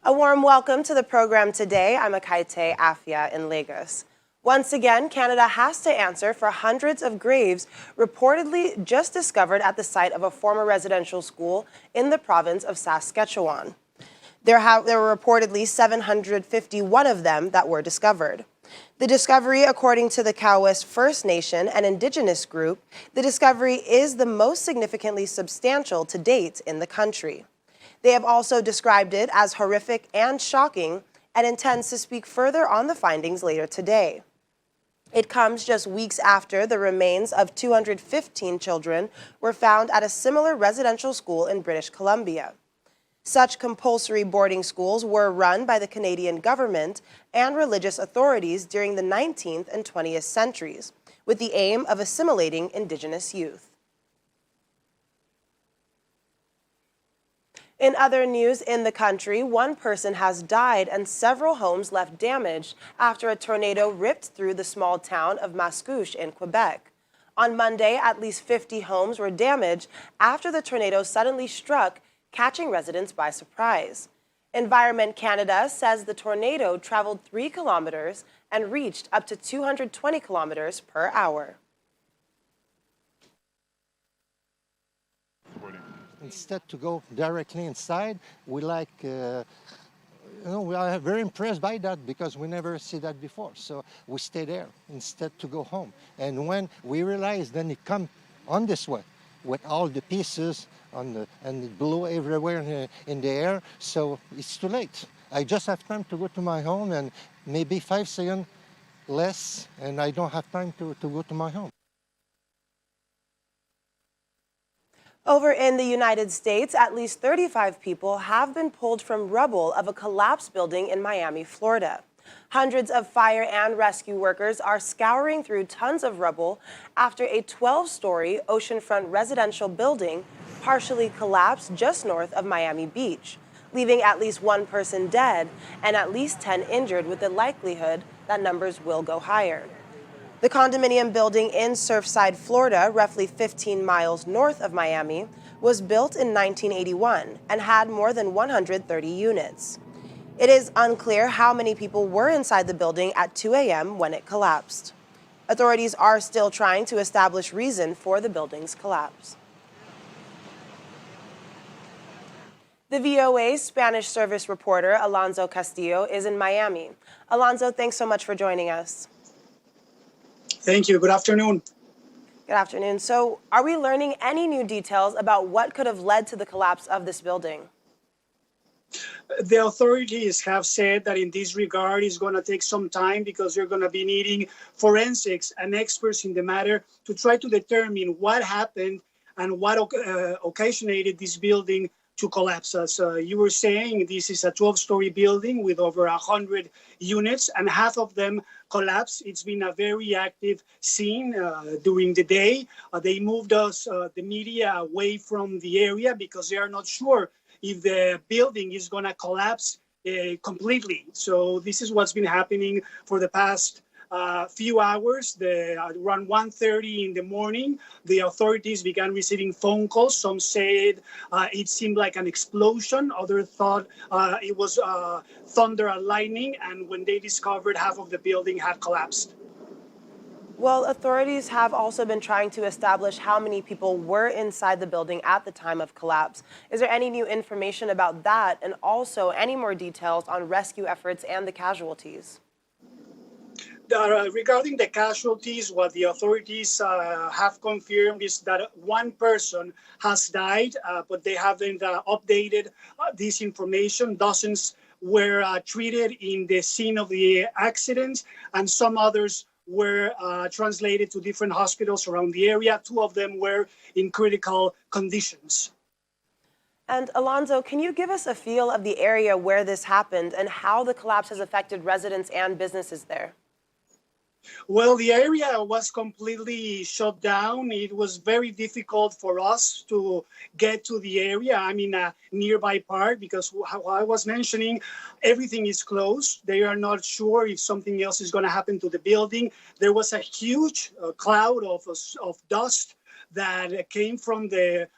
A warm welcome to the program today. I'm Akaite Afia in Lagos. Once again, Canada has to answer for hundreds of graves reportedly just discovered at the site of a former residential school in the province of Saskatchewan. There were reportedly 751 of them that were discovered. The discovery, according to the Coast First Nation and Indigenous group, the discovery is the most significantly substantial to date in the country. They have also described it as horrific and shocking and intends to speak further on the findings later today. It comes just weeks after the remains of 215 children were found at a similar residential school in British Columbia. Such compulsory boarding schools were run by the Canadian government and religious authorities during the 19th and 20th centuries, with the aim of assimilating Indigenous youth. In other news in the country, one person has died and several homes left damaged after a tornado ripped through the small town of Mascouche in Quebec. On Monday, at least 50 homes were damaged after the tornado suddenly struck, catching residents by surprise. Environment Canada says the tornado traveled 3 kilometers and reached up to 220 kilometers per hour. Instead to go directly inside, we we are very impressed by that because we never see that before. So we stay there instead to go home. And when we realize, then it come on this way with all the pieces and it blew everywhere in the air. So it's too late. I just have time to go to my home and maybe 5 seconds less, and I don't have time to go to my home. Over in the United States, at least 35 people have been pulled from rubble of a collapsed building in Miami, Florida. Hundreds of fire and rescue workers are scouring through tons of rubble after a 12-story oceanfront residential building partially collapsed just north of Miami Beach, leaving at least one person dead and at least 10 injured, with the likelihood that numbers will go higher. The condominium building in Surfside, Florida, roughly 15 miles north of Miami, was built in 1981 and had more than 130 units. It is unclear how many people were inside the building at 2 a.m. when it collapsed. Authorities are still trying to establish reason for the building's collapse. The VOA's Spanish service reporter, Alonso Castillo, is in Miami. Alonso, thanks so much for joining us. Thank you. Good afternoon. Good afternoon. So, are we learning any new details about what could have led to the collapse of this building? The authorities have said that in this regard, it's going to take some time because they're going to be needing forensics and experts in the matter to try to determine what happened and what occasionated this building to collapse. As you were saying, this is a 12-story building with over 100 units, and half of them collapsed. It's been a very active scene during the day. They moved us, the media, away from the area because they are not sure if the building is going to collapse completely. So this is what's been happening for the past few hours. Around 1:30 in the morning, the authorities began receiving phone calls. Some said it seemed like an explosion. Others thought it was thunder and lightning. And when they discovered, half of the building had collapsed. Well, authorities have also been trying to establish how many people were inside the building at the time of collapse. Is there any new information about that, and also any more details on rescue efforts and the casualties? Regarding the casualties, what the authorities have confirmed is that one person has died, but they haven't updated this information. Dozens were treated in the scene of the accident, and some others were translated to different hospitals around the area. 2 of them were in critical conditions. And Alonso, can you give us a feel of the area where this happened and how the collapse has affected residents and businesses there? Well, the area was completely shut down. It was very difficult for us to get to the area. I mean, a nearby park, because how I was mentioning, everything is closed. They are not sure if something else is going to happen to the building. There was a huge cloud of dust that came from the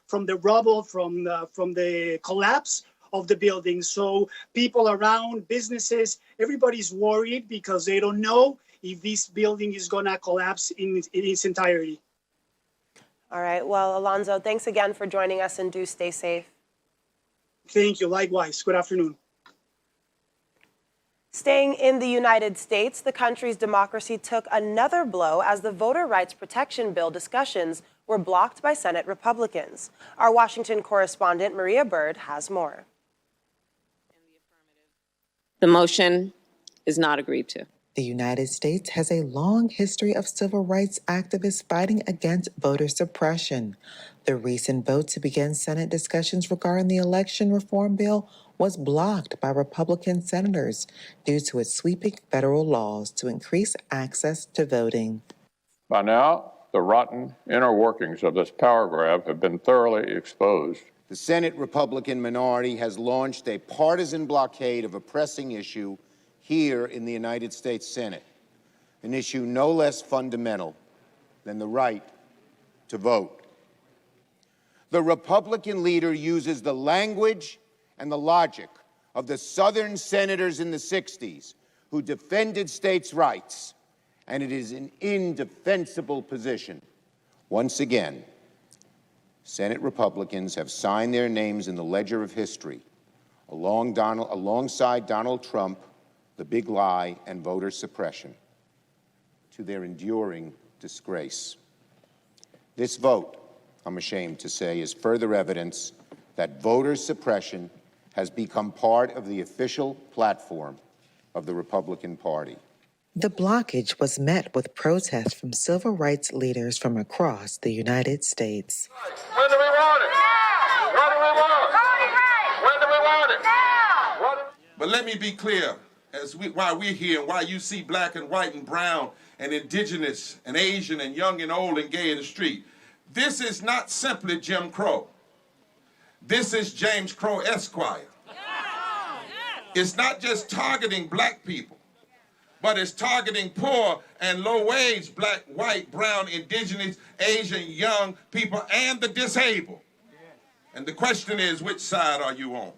rubble from the collapse. of the building. So people around, businesses, everybody's worried because they don't know if this building is going to collapse in its entirety. All right. Well, Alonzo, thanks again for joining us, and do stay safe. Thank you. Likewise. Good afternoon. Staying in the United States, the country's democracy took another blow as the voter rights protection bill discussions were blocked by Senate Republicans. Our Washington correspondent, Maria Bird, has more. The motion is not agreed to. The United States has a long history of civil rights activists fighting against voter suppression. The recent vote to begin Senate discussions regarding the election reform bill was blocked by Republican senators due to its sweeping federal laws to increase access to voting. By now, the rotten inner workings of this power grab have been thoroughly exposed. The Senate Republican minority has launched a partisan blockade of a pressing issue here in the United States Senate, an issue no less fundamental than the right to vote. The Republican leader uses the language and the logic of the Southern senators in the 60s who defended states' rights, and it is an indefensible position. Once again, Senate Republicans have signed their names in the ledger of history alongside Donald Trump, the big lie, and voter suppression, to their enduring disgrace. This vote, I'm ashamed to say, is further evidence that voter suppression has become part of the official platform of the Republican Party. The blockage was met with protests from civil rights leaders from across the United States. When do we want it? Now! What do we want? Voting rights! When do we want it? Now! But let me be clear, why we're here and why you see black and white and brown and indigenous and Asian and young and old and gay in the street. This is not simply Jim Crow. This is James Crow Esquire. It's not just targeting black people, but it's targeting poor and low-wage black, white, brown, indigenous, Asian, young people, and the disabled. And the question is, which side are you on?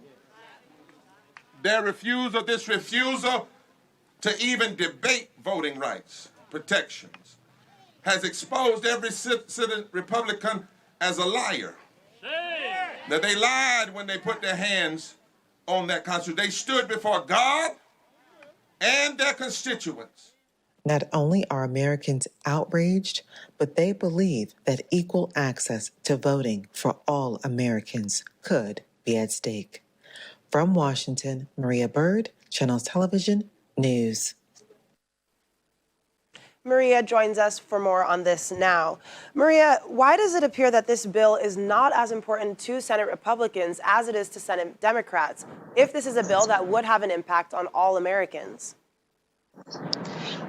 This refusal to even debate voting rights protections has exposed every citizen Republican as a liar. That they lied when they put their hands on that Constitution. They stood before God and their constituents. Not only are Americans outraged, but they believe that equal access to voting for all Americans could be at stake. From Washington, Maria Bird, Channels Television News. Maria joins us for more on this now. Maria, why does it appear that this bill is not as important to Senate Republicans as it is to Senate Democrats, if this is a bill that would have an impact on all Americans?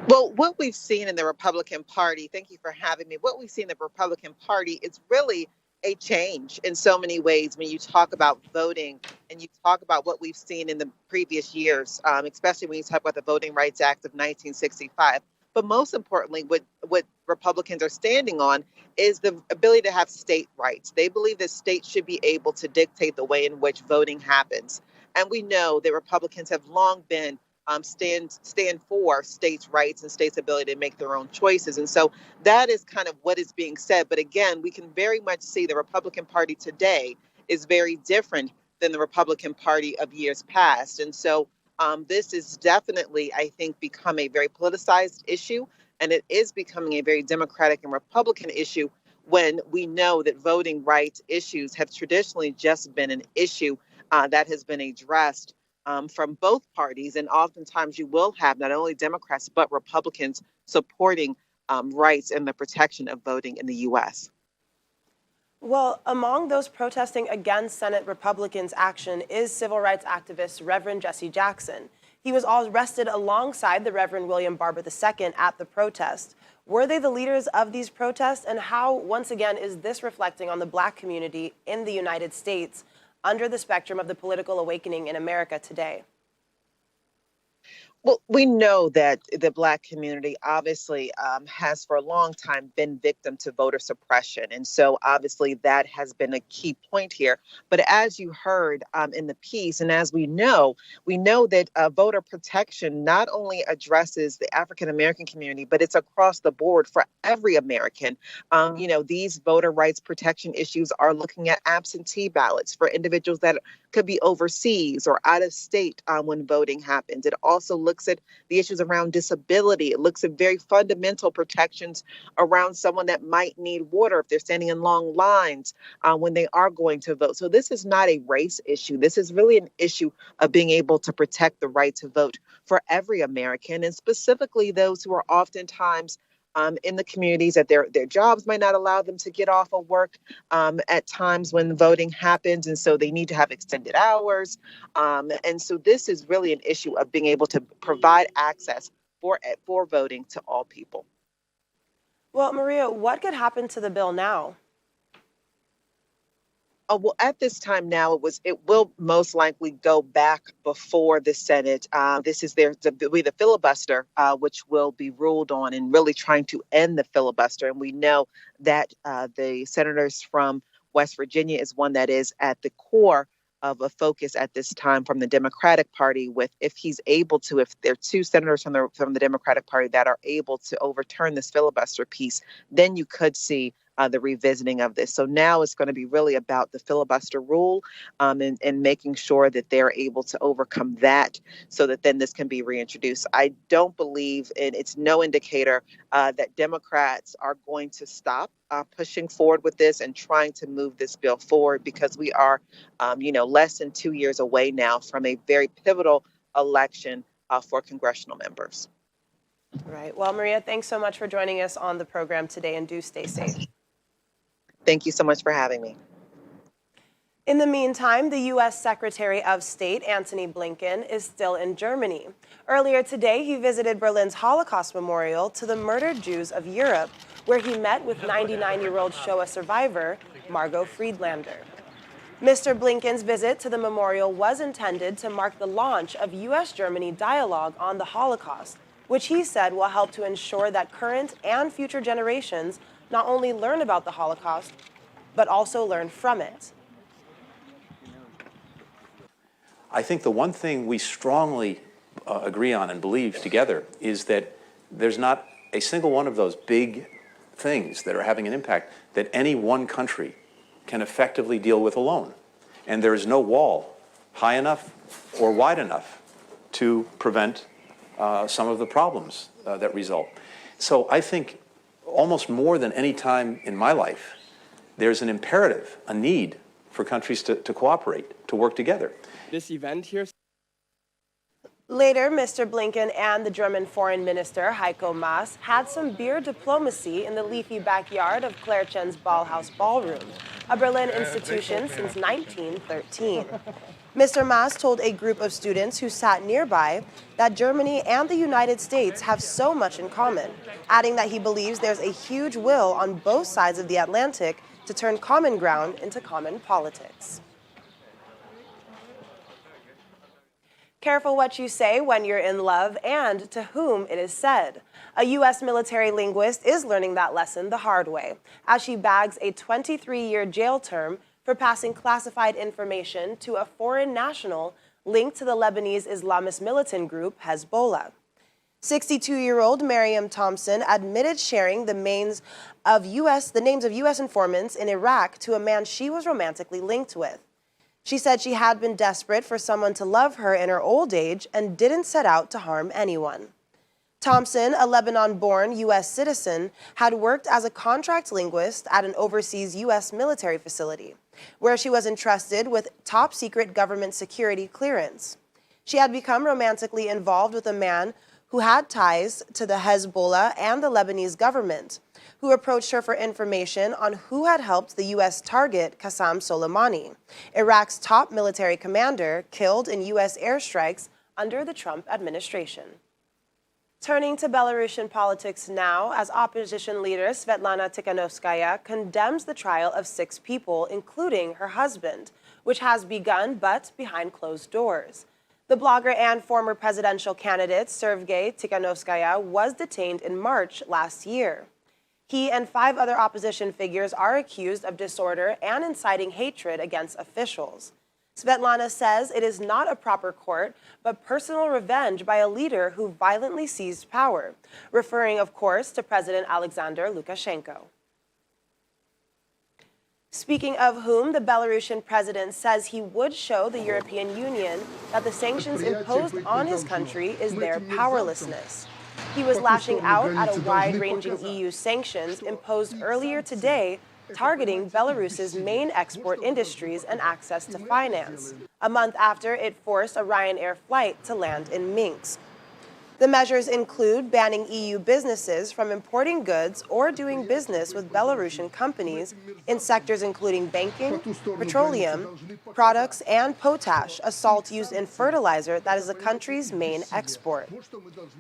Well, what we've seen in the Republican Party, thank you for having me, what we've seen in the Republican Party is really a change in so many ways when you talk about voting and you talk about what we've seen in the previous years, especially when you talk about the Voting Rights Act of 1965. But most importantly, what Republicans are standing on is the ability to have state rights. They believe that states should be able to dictate the way in which voting happens. And we know that Republicans have long been stand for states' rights and states' ability to make their own choices. And so that is kind of what is being said. But again, we can very much see the Republican Party today is very different than the Republican Party of years past. And so this is definitely, I think, become a very politicized issue. And it is becoming a very Democratic and Republican issue when we know that voting rights issues have traditionally just been an issue that has been addressed from both parties. And oftentimes you will have not only Democrats, but Republicans supporting rights and the protection of voting in the U.S. Well, among those protesting against Senate Republicans' action is civil rights activist Reverend Jesse Jackson. He was arrested alongside the Reverend William Barber II at the protest. Were they the leaders of these protests? And how, once again, is this reflecting on the Black community in the United States under the spectrum of the political awakening in America today? Well, we know that the Black community obviously has for a long time been victim to voter suppression. And so obviously that has been a key point here. But as you heard in the piece, and as we know that voter protection not only addresses the African American community, but it's across the board for every American. These voter rights protection issues are looking at absentee ballots for individuals that could be overseas or out of state when voting happens. It also looks at the issues around disability. It looks at very fundamental protections around someone that might need water if they're standing in long lines when they are going to vote. So this is not a race issue. This is really an issue of being able to protect the right to vote for every American, and specifically those who are oftentimes in the communities that their jobs might not allow them to get off of work at times when voting happens. And so they need to have extended hours. And so this is really an issue of being able to provide access for voting to all people. Well, Maria, what could happen to the bill now? Oh, well, at this time now, it will most likely go back before the Senate. This is the filibuster, which will be ruled on, and really trying to end the filibuster. And we know that the senators from West Virginia is one that is at the core of a focus at this time from the Democratic Party. If there are two senators from the Democratic Party that are able to overturn this filibuster piece, then you could see the revisiting of this. So now it's going to be really about the filibuster rule and making sure that they're able to overcome that so that then this can be reintroduced. I don't believe, and it's no indicator that Democrats are going to stop pushing forward with this and trying to move this bill forward, because we are, less than 2 years away now from a very pivotal election for congressional members. Right. Well, Maria, thanks so much for joining us on the program today, and do stay safe. Thank you so much for having me. In the meantime, the U.S. Secretary of State, Antony Blinken, is still in Germany. Earlier today, he visited Berlin's Holocaust Memorial to the murdered Jews of Europe, where he met with 99-year-old Shoah survivor Margot Friedlander. Mr. Blinken's visit to the memorial was intended to mark the launch of U.S. Germany dialogue on the Holocaust, which he said will help to ensure that current and future generations not only learn about the Holocaust, but also learn from it. I think the one thing we strongly agree on and believe together is that there's not a single one of those big things that are having an impact that any one country can effectively deal with alone. And there is no wall high enough or wide enough to prevent some of the problems that result. So I think almost more than any time in my life, there's an imperative, a need for countries to cooperate, to work together. This event here. Later, Mr. Blinken and the German Foreign Minister, Heiko Maas, had some beer diplomacy in the leafy backyard of Klärchen's Ballhaus Ballroom, a Berlin institution since 1913. Mr. Maas told a group of students who sat nearby that Germany and the United States have so much in common, adding that he believes there's a huge will on both sides of the Atlantic to turn common ground into common politics. Careful what you say when you're in love and to whom it is said. A U.S. military linguist is learning that lesson the hard way, as she bags a 23-year jail term for passing classified information to a foreign national linked to the Lebanese Islamist militant group Hezbollah. 62-year-old Miriam Thompson admitted sharing the names of U.S. informants in Iraq to a man she was romantically linked with. She said she had been desperate for someone to love her in her old age and didn't set out to harm anyone. Thompson, a Lebanon-born U.S. citizen, had worked as a contract linguist at an overseas U.S. military facility, where she was entrusted with top-secret government security clearance. She had become romantically involved with a man who had ties to the Hezbollah and the Lebanese government, who approached her for information on who had helped the U.S. target Qasem Soleimani, Iraq's top military commander killed in U.S. airstrikes under the Trump administration. Turning to Belarusian politics now, as opposition leader Svetlana Tikhanovskaya condemns the trial of 6 people, including her husband, which has begun but behind closed doors. The blogger and former presidential candidate Sergei Tikhanovskaya was detained in March last year. He and 5 other opposition figures are accused of disorder and inciting hatred against officials. Svetlana says it is not a proper court, but personal revenge by a leader who violently seized power, referring, of course, to President Alexander Lukashenko. Speaking of whom, the Belarusian president says he would show the European Union that the sanctions imposed on his country is their powerlessness. He was lashing out at a wide-ranging EU sanctions imposed earlier today, targeting Belarus's main export industries and access to finance, a month after it forced a Ryanair flight to land in Minsk. The measures include banning EU businesses from importing goods or doing business with Belarusian companies in sectors including banking, petroleum, products, and potash, a salt used in fertilizer that is the country's main export.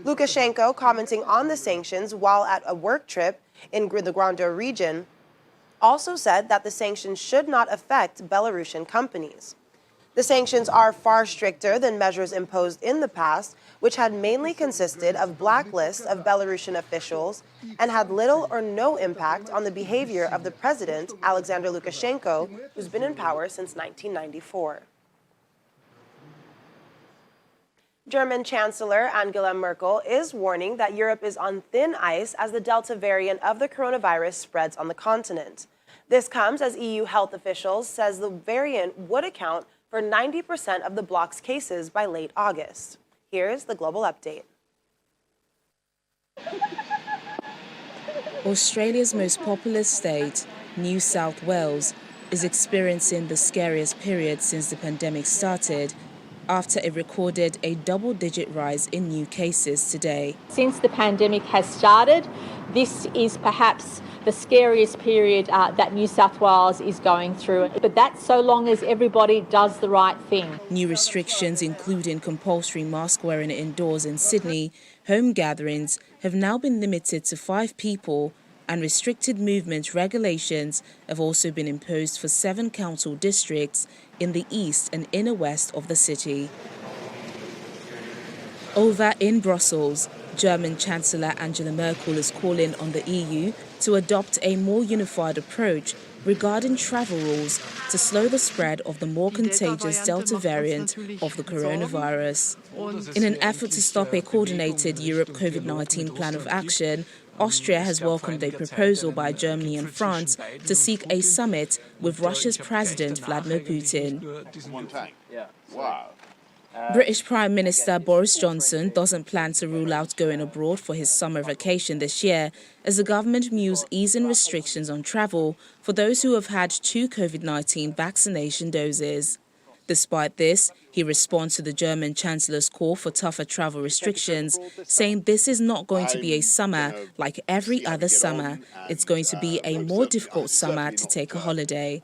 Lukashenko, commenting on the sanctions while at a work trip in the Grando region, also said that the sanctions should not affect Belarusian companies. The sanctions are far stricter than measures imposed in the past, which had mainly consisted of blacklists of Belarusian officials and had little or no impact on the behavior of the president, Alexander Lukashenko, who's been in power since 1994. German Chancellor Angela Merkel is warning that Europe is on thin ice as the Delta variant of the coronavirus spreads on the continent. This comes as EU health officials says the variant would account for 90% of the bloc's cases by late August. Here's the global update. Australia's most populous state, New South Wales, is experiencing the scariest period since the pandemic started, after it recorded a double-digit rise in new cases today. Since the pandemic has started, this is perhaps the scariest period that New South Wales is going through. But that's so long as everybody does the right thing. New restrictions, including compulsory mask wearing indoors in Sydney, home gatherings have now been limited to 5 people, and restricted movement regulations have also been imposed for 7 council districts in the east and inner west of the city. Over in Brussels, German Chancellor Angela Merkel is calling on the EU to adopt a more unified approach regarding travel rules to slow the spread of the more contagious Delta variant of the coronavirus. In an effort to stop a coordinated Europe COVID-19 plan of action, Austria has welcomed a proposal by Germany and France to seek a summit with Russia's President Vladimir Putin. British Prime Minister Boris Johnson doesn't plan to rule out going abroad for his summer vacation this year, as the government views easing restrictions on travel for those who have had 2 COVID-19 vaccination doses. Despite this, he responds to the German Chancellor's call for tougher travel restrictions, saying this is not going to be a summer like every other summer. It's going to be a more difficult summer to take a holiday.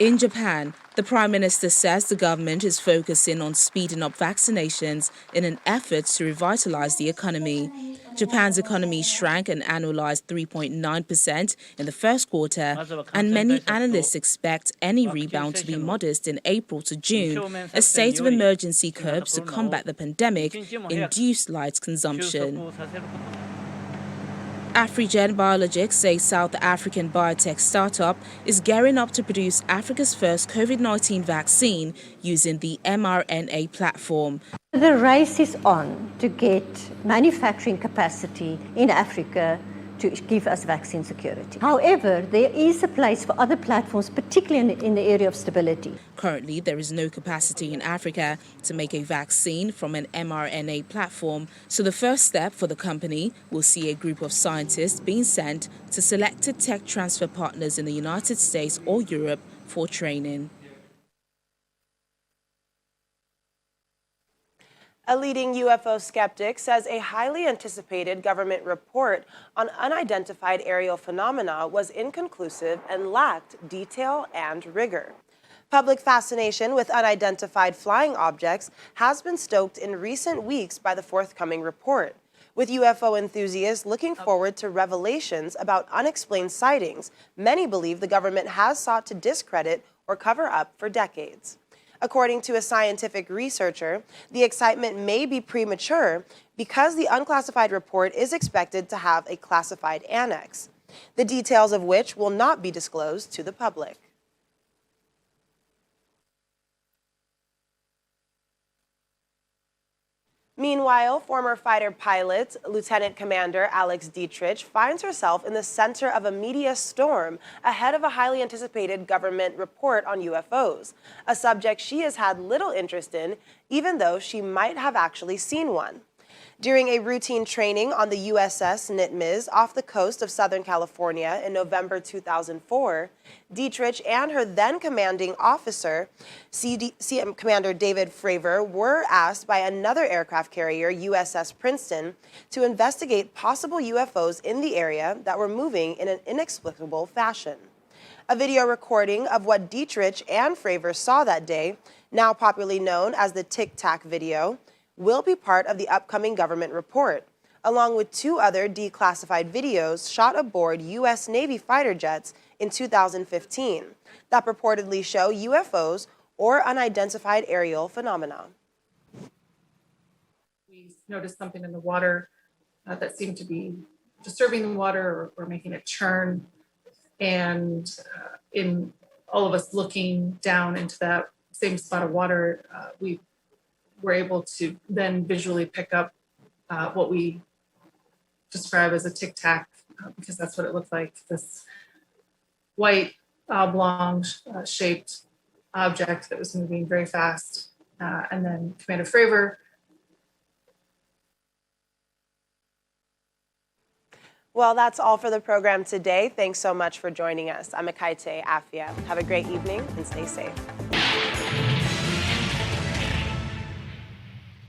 In Japan, the Prime Minister says the government is focusing on speeding up vaccinations in an effort to revitalize the economy. Japan's economy shrank an annualized 3.9% in the first quarter, and many analysts expect any rebound to be modest in April to June as state of emergency curbs to combat the pandemic induced light consumption. Afrigen Biologics, a South African biotech startup, is gearing up to produce Africa's first COVID-19 vaccine using the mRNA platform. The race is on to get manufacturing capacity in Africa to give us vaccine security. However, there is a place for other platforms, particularly in the area of stability. Currently, there is no capacity in Africa to make a vaccine from an mRNA platform, so the first step for the company will see a group of scientists being sent to selected tech transfer partners in the United States or Europe for training. A leading UFO skeptic says a highly anticipated government report on unidentified aerial phenomena was inconclusive and lacked detail and rigor. Public fascination with unidentified flying objects has been stoked in recent weeks by the forthcoming report, with UFO enthusiasts looking forward to revelations about unexplained sightings many believe the government has sought to discredit or cover up for decades. According to a scientific researcher, the excitement may be premature because the unclassified report is expected to have a classified annex, the details of which will not be disclosed to the public. Meanwhile, former fighter pilot, Lieutenant Commander Alex Dietrich, finds herself in the center of a media storm ahead of a highly anticipated government report on UFOs, a subject she has had little interest in, even though she might have actually seen one. During a routine training on the USS Nitmiz off the coast of Southern California in November 2004, Dietrich and her then commanding officer, CM Commander David Fravor, were asked by another aircraft carrier, USS Princeton, to investigate possible UFOs in the area that were moving in an inexplicable fashion. A video recording of what Dietrich and Fravor saw that day, now popularly known as the Tic Tac video, will be part of the upcoming government report, along with 2 other declassified videos shot aboard U.S. Navy fighter jets in 2015 that purportedly show UFOs or unidentified aerial phenomena. We noticed something in the water that seemed to be disturbing the water or making it churn. And in all of us looking down into that same spot of water, we were able to then visually pick up what we describe as a tic tac, because that's what it looked like, this white oblong shaped object that was moving very fast. And then Commander Fravor. Well, that's all for the program today. Thanks so much for joining us. I'm Akaite Afia. Have a great evening and stay safe.